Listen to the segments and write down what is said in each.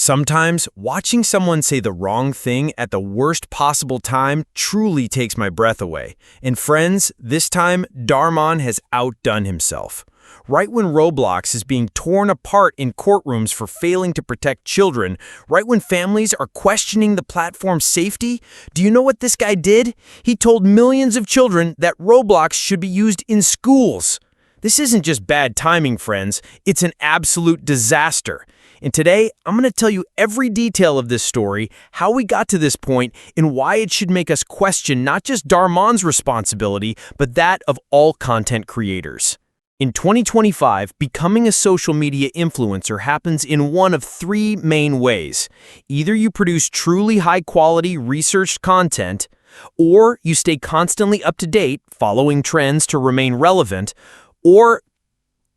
Sometimes, watching someone say the wrong thing at the worst possible time truly takes my breath away. And friends, this time, Dhar Mann has outdone himself. Right when Roblox is being torn apart in courtrooms for failing to protect children, right when families are questioning the platform's safety, do you know what this guy did? He told millions of children that Roblox should be used in schools. This isn't just bad timing, friends. It's an absolute disaster. And today, I'm going to tell you every detail of this story, how we got to this point, and why it should make us question not just Dhar Mann's responsibility, but that of all content creators. In 2025, becoming a social media influencer happens in one of three main ways. Either you produce truly high-quality, researched content, or you stay constantly up to date, following trends to remain relevant, or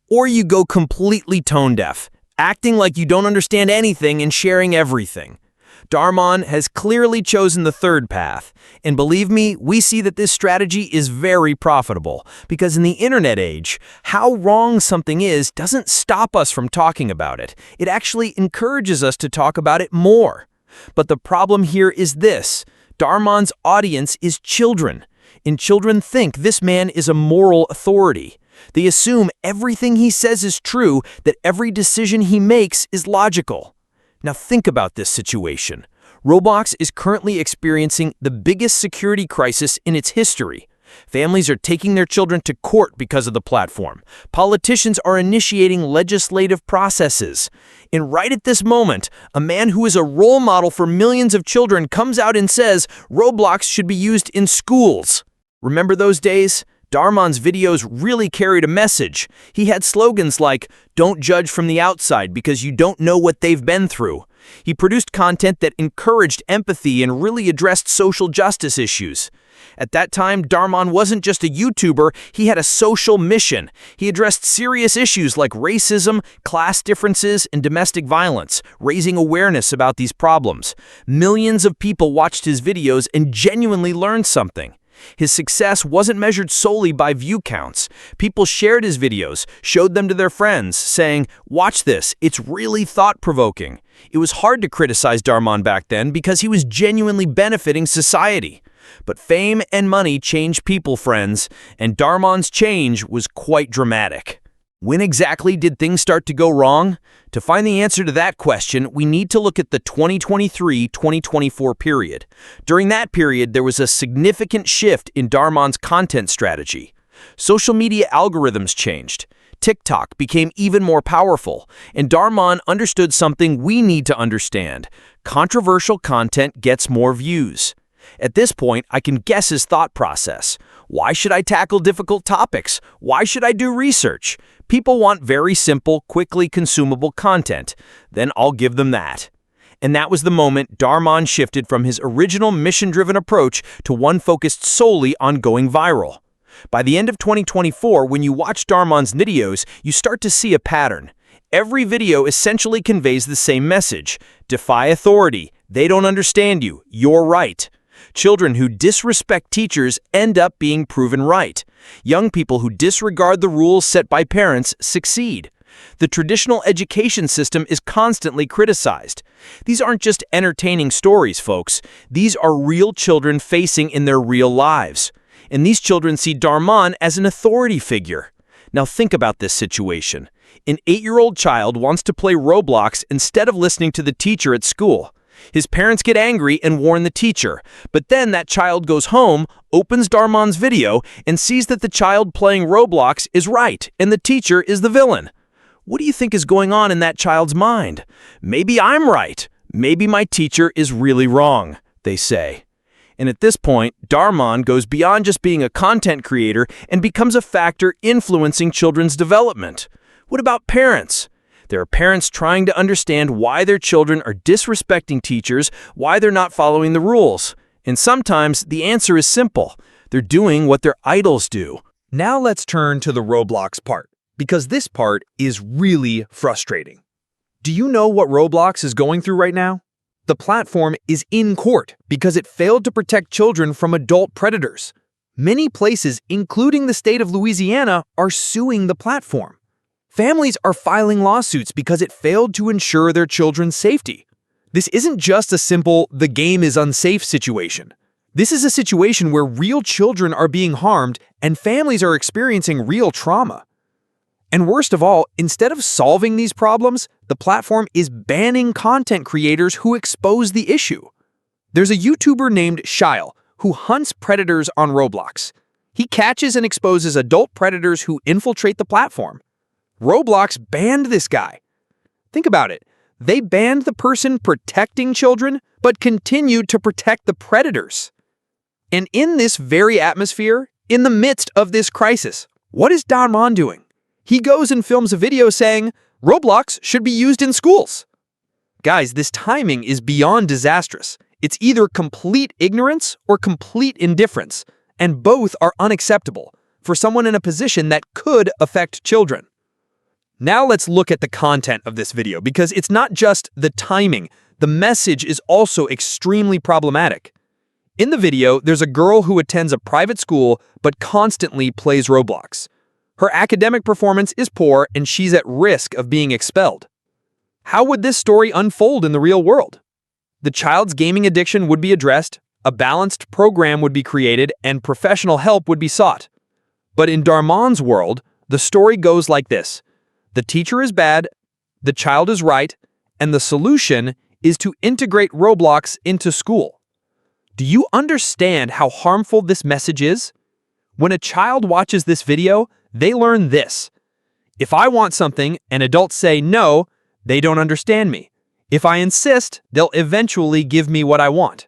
you go completely tone-deaf, acting like you don't understand anything and sharing everything. Dhar Mann has clearly chosen the third path, and believe me, we see that this strategy is very profitable, because in the internet age, how wrong something is doesn't stop us from talking about it. It actually encourages us to talk about it more. But the problem here is this: Dhar Mann's audience is children, and children think this man is a moral authority. They assume everything he says is true, that every decision he makes is logical. Now think about this situation. Roblox is currently experiencing the biggest security crisis in its history. Families are taking their children to court because of the platform. Politicians are initiating legislative processes. And right at this moment, a man who is a role model for millions of children comes out and says Roblox should be used in schools. Remember those days? Dhar Mann's videos really carried a message. He had slogans like, "Don't judge from the outside because you don't know what they've been through." He produced content that encouraged empathy and really addressed social justice issues. At that time, Dhar Mann wasn't just a YouTuber, he had a social mission. He addressed serious issues like racism, class differences, and domestic violence, raising awareness about these problems. Millions of people watched his videos and genuinely learned something. His success wasn't measured solely by view counts. People shared his videos, showed them to their friends, saying, "Watch this, it's really thought-provoking." It was hard to criticize Dhar Mann back then because he was genuinely benefiting society. But fame and money change people, friends, and Dhar Mann's change was quite dramatic. When exactly did things start to go wrong? To find the answer to that question, we need to look at the 2023-2024 period. During that period, there was a significant shift in Dhar Mann's content strategy. Social media algorithms changed. TikTok became even more powerful, and Dhar Mann understood something we need to understand. Controversial content gets more views. At this point, I can guess his thought process. Why should I tackle difficult topics? Why should I do research? People want very simple, quickly consumable content. Then I'll give them that. And that was the moment Dhar Mann shifted from his original mission-driven approach to one focused solely on going viral. By the end of 2024, when you watch Dhar Mann's videos, you start to see a pattern. Every video essentially conveys the same message: defy authority. They don't understand you. You're right. Children who disrespect teachers end up being proven right. Young people who disregard the rules set by parents succeed. The traditional education system is constantly criticized. These aren't just entertaining stories, folks. These are real children facing in their real lives. And these children see Dhar Mann as an authority figure. Now think about this situation. An 8-year-old child wants to play Roblox instead of listening to the teacher at school. His parents get angry and warn the teacher, but then that child goes home, opens Dhar Mann's video, and sees that the child playing Roblox is right and the teacher is the villain. What do you think is going on in that child's mind? Maybe I'm right. Maybe my teacher is really wrong, they say. And at this point, Dhar Mann goes beyond just being a content creator and becomes a factor influencing children's development. What about parents? There are parents trying to understand why their children are disrespecting teachers, why they're not following the rules. And sometimes the answer is simple. They're doing what their idols do. Now let's turn to the Roblox part, because this part is really frustrating. Do you know what Roblox is going through right now? The platform is in court because it failed to protect children from adult predators. Many places, including the state of Louisiana, are suing the platform. Families are filing lawsuits because it failed to ensure their children's safety. This isn't just a simple "the game is unsafe" situation. This is a situation where real children are being harmed and families are experiencing real trauma. And worst of all, instead of solving these problems, the platform is banning content creators who expose the issue. There's a YouTuber named Shyle who hunts predators on Roblox. He catches and exposes adult predators who infiltrate the platform. Roblox banned this guy. Think about it. They banned the person protecting children, but continued to protect the predators. And in this very atmosphere, in the midst of this crisis, what is Dhar Mann doing? He goes and films a video saying, Roblox should be used in schools. Guys, this timing is beyond disastrous. It's either complete ignorance or complete indifference, and both are unacceptable for someone in a position that could affect children. Now let's look at the content of this video, because it's not just the timing, the message is also extremely problematic. In the video, there's a girl who attends a private school but constantly plays Roblox. Her academic performance is poor and she's at risk of being expelled. How would this story unfold in the real world? The child's gaming addiction would be addressed, a balanced program would be created, and professional help would be sought. But in Dhar Mann's world, the story goes like this. The teacher is bad, the child is right, and the solution is to integrate Roblox into school. Do you understand how harmful this message is? When a child watches this video, they learn this. If I want something and adults say no, they don't understand me. If I insist, they'll eventually give me what I want.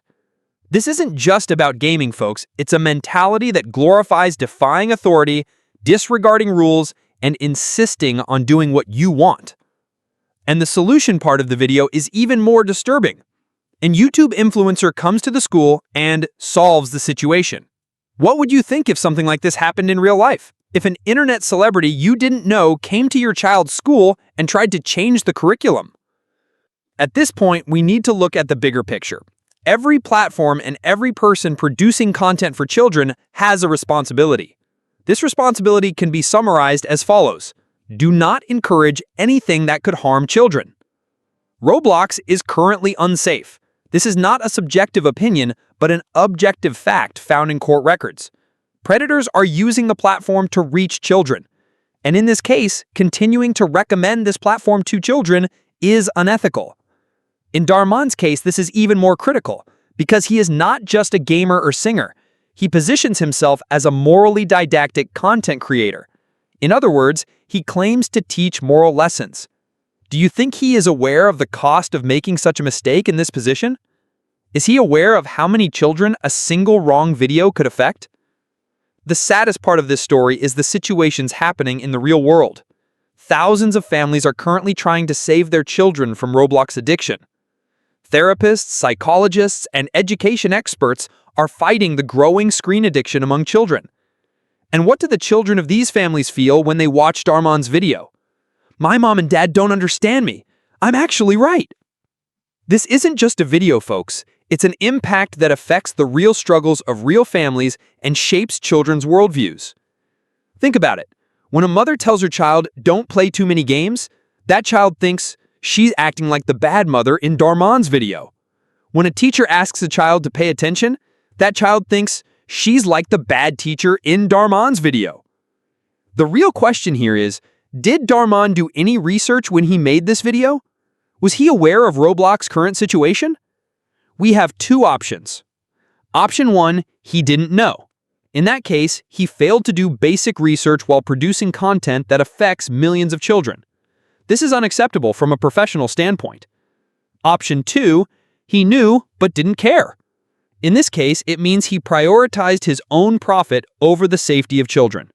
This isn't just about gaming, folks. It's a mentality that glorifies defying authority, disregarding rules, and insisting on doing what you want. And the solution part of the video is even more disturbing. An YouTube influencer comes to the school and solves the situation. What would you think if something like this happened in real life? If an internet celebrity you didn't know came to your child's school and tried to change the curriculum? At this point, we need to look at the bigger picture. Every platform and every person producing content for children has a responsibility. This responsibility can be summarized as follows. Do not encourage anything that could harm children. Roblox is currently unsafe. This is not a subjective opinion, but an objective fact found in court records. Predators are using the platform to reach children. And in this case, continuing to recommend this platform to children is unethical. In Dhar Mann's case, this is even more critical, because he is not just a gamer or singer. He positions himself as a morally didactic content creator. In other words, he claims to teach moral lessons. Do you think he is aware of the cost of making such a mistake in this position? Is he aware of how many children a single wrong video could affect? The saddest part of this story is the situations happening in the real world. Thousands of families are currently trying to save their children from Roblox addiction. Therapists, psychologists, and education experts are fighting the growing screen addiction among children. And what do the children of these families feel when they watch Dhar Mann's video? My mom and dad don't understand me. I'm actually right. This isn't just a video, folks. It's an impact that affects the real struggles of real families and shapes children's worldviews. Think about it. When a mother tells her child, don't play too many games, that child thinks she's acting like the bad mother in Dhar Mann's video. When a teacher asks a child to pay attention, that child thinks she's like the bad teacher in Dhar Mann's video. The real question here is, did Dhar Mann do any research when he made this video? Was he aware of Roblox's current situation? We have two options. Option 1, he didn't know. In that case, he failed to do basic research while producing content that affects millions of children. This is unacceptable from a professional standpoint. Option 2, he knew but didn't care. In this case, it means he prioritized his own profit over the safety of children.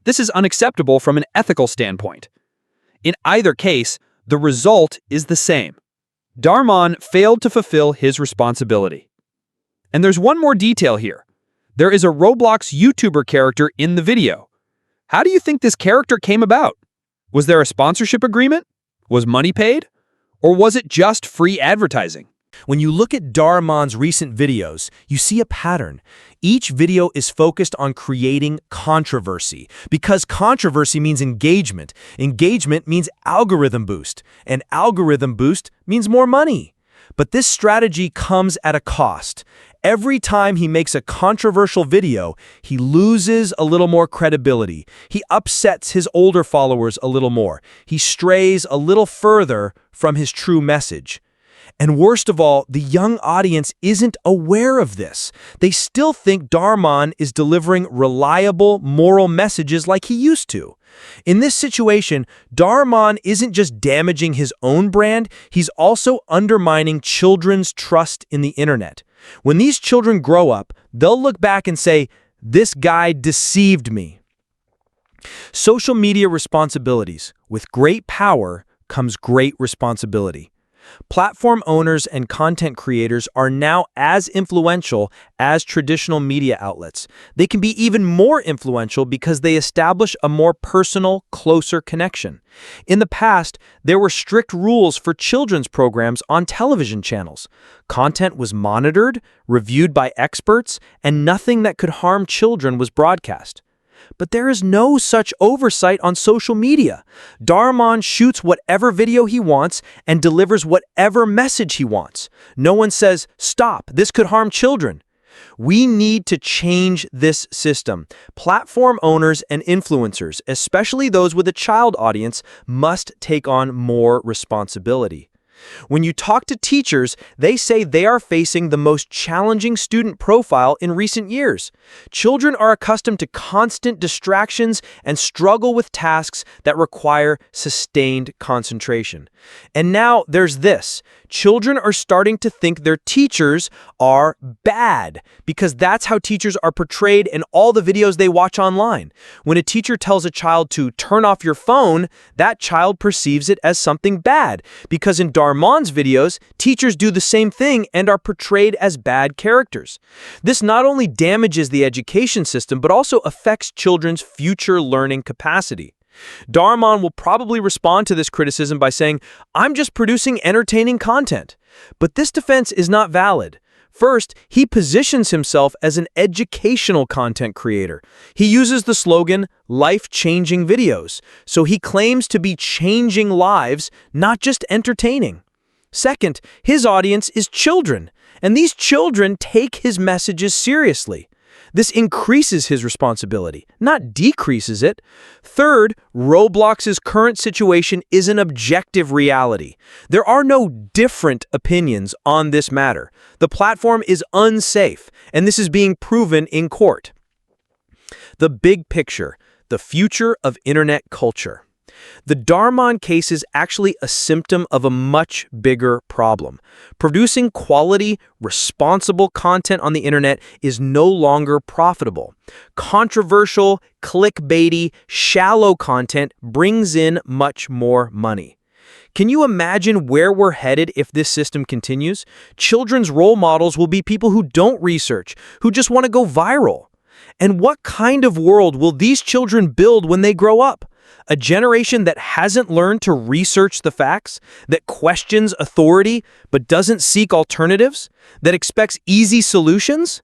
This is unacceptable from an ethical standpoint. In either case, the result is the same. Dhar Mann failed to fulfill his responsibility. And there's one more detail here. There is a Roblox YouTuber character in the video. How do you think this character came about? Was there a sponsorship agreement? Was money paid? Or was it just free advertising? When you look at Dhar Mann's recent videos, you see a pattern. Each video is focused on creating controversy, because controversy means engagement. Engagement means algorithm boost, and algorithm boost means more money. But this strategy comes at a cost. Every time he makes a controversial video, he loses a little more credibility. He upsets his older followers a little more. He strays a little further from his true message. And worst of all, the young audience isn't aware of this. They still think Dhar Mann is delivering reliable, moral messages like he used to. In this situation, Dhar Mann isn't just damaging his own brand, he's also undermining children's trust in the internet. When these children grow up, they'll look back and say, "This guy deceived me." Social media responsibilities. With great power comes great responsibility. Platform owners and content creators are now as influential as traditional media outlets. They can be even more influential because they establish a more personal, closer connection. In the past, there were strict rules for children's programs on television channels. Content was monitored, reviewed by experts, and nothing that could harm children was broadcast. But there is no such oversight on social media. Dhar Mann shoots whatever video he wants and delivers whatever message he wants. No one says, "Stop, this could harm children." We need to change this system. Platform owners and influencers, especially those with a child audience, must take on more responsibility. When you talk to teachers, they say they are facing the most challenging student profile in recent years. Children are accustomed to constant distractions and struggle with tasks that require sustained concentration. And now there's this. Children are starting to think their teachers are bad because that's how teachers are portrayed in all the videos they watch online. When a teacher tells a child to turn off your phone, that child perceives it as something bad because in Dhar Mann's videos, teachers do the same thing and are portrayed as bad characters. This not only damages the education system but also affects children's future learning capacity. Dhar Mann will probably respond to this criticism by saying, "I'm just producing entertaining content." But this defense is not valid. First, he positions himself as an educational content creator. He uses the slogan, "life-changing videos," so he claims to be changing lives, not just entertaining. Second, his audience is children, and these children take his messages seriously. This increases his responsibility, not decreases it. Third, Roblox's current situation is an objective reality. There are no different opinions on this matter. The platform is unsafe, and this is being proven in court. The big picture, the future of internet culture. The Dhar Mann case is actually a symptom of a much bigger problem. Producing quality, responsible content on the internet is no longer profitable. Controversial, clickbaity, shallow content brings in much more money. Can you imagine where we're headed if this system continues? Children's role models will be people who don't research, who just want to go viral. And what kind of world will these children build when they grow up? A generation that hasn't learned to research the facts, that questions authority but doesn't seek alternatives, that expects easy solutions?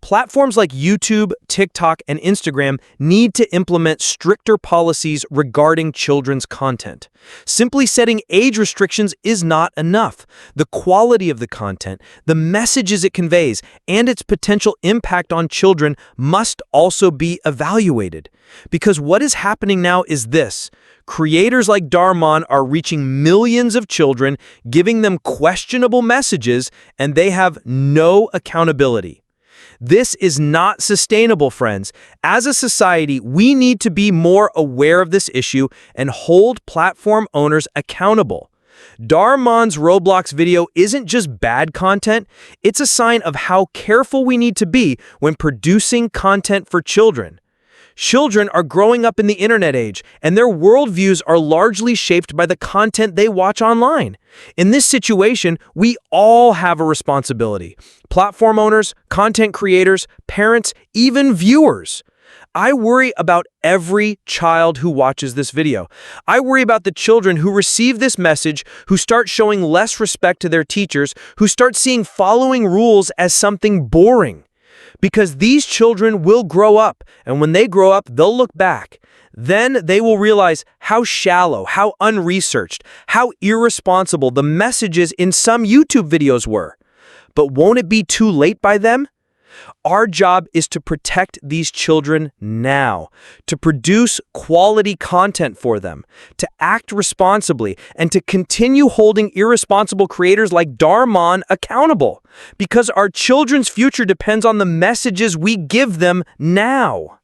Platforms like YouTube, TikTok, and Instagram need to implement stricter policies regarding children's content. Simply setting age restrictions is not enough. The quality of the content, the messages it conveys, and its potential impact on children must also be evaluated. Because what is happening now is this. Creators like Dhar Mann are reaching millions of children, giving them questionable messages, and they have no accountability. This is not sustainable, friends. As a society, we need to be more aware of this issue and hold platform owners accountable. Dhar Mann's Roblox video isn't just bad content, it's a sign of how careful we need to be when producing content for children. Children are growing up in the internet age, and their worldviews are largely shaped by the content they watch online. In this situation, we all have a responsibility. Platform owners, content creators, parents, even viewers. I worry about every child who watches this video. I worry about the children who receive this message, who start showing less respect to their teachers, who start seeing following rules as something boring. Because these children will grow up, and when they grow up, they'll look back. Then they will realize how shallow, how unresearched, how irresponsible the messages in some YouTube videos were. But won't it be too late by then? Our job is to protect these children now, to produce quality content for them, to act responsibly, and to continue holding irresponsible creators like Dhar Mann accountable. Because our children's future depends on the messages we give them now.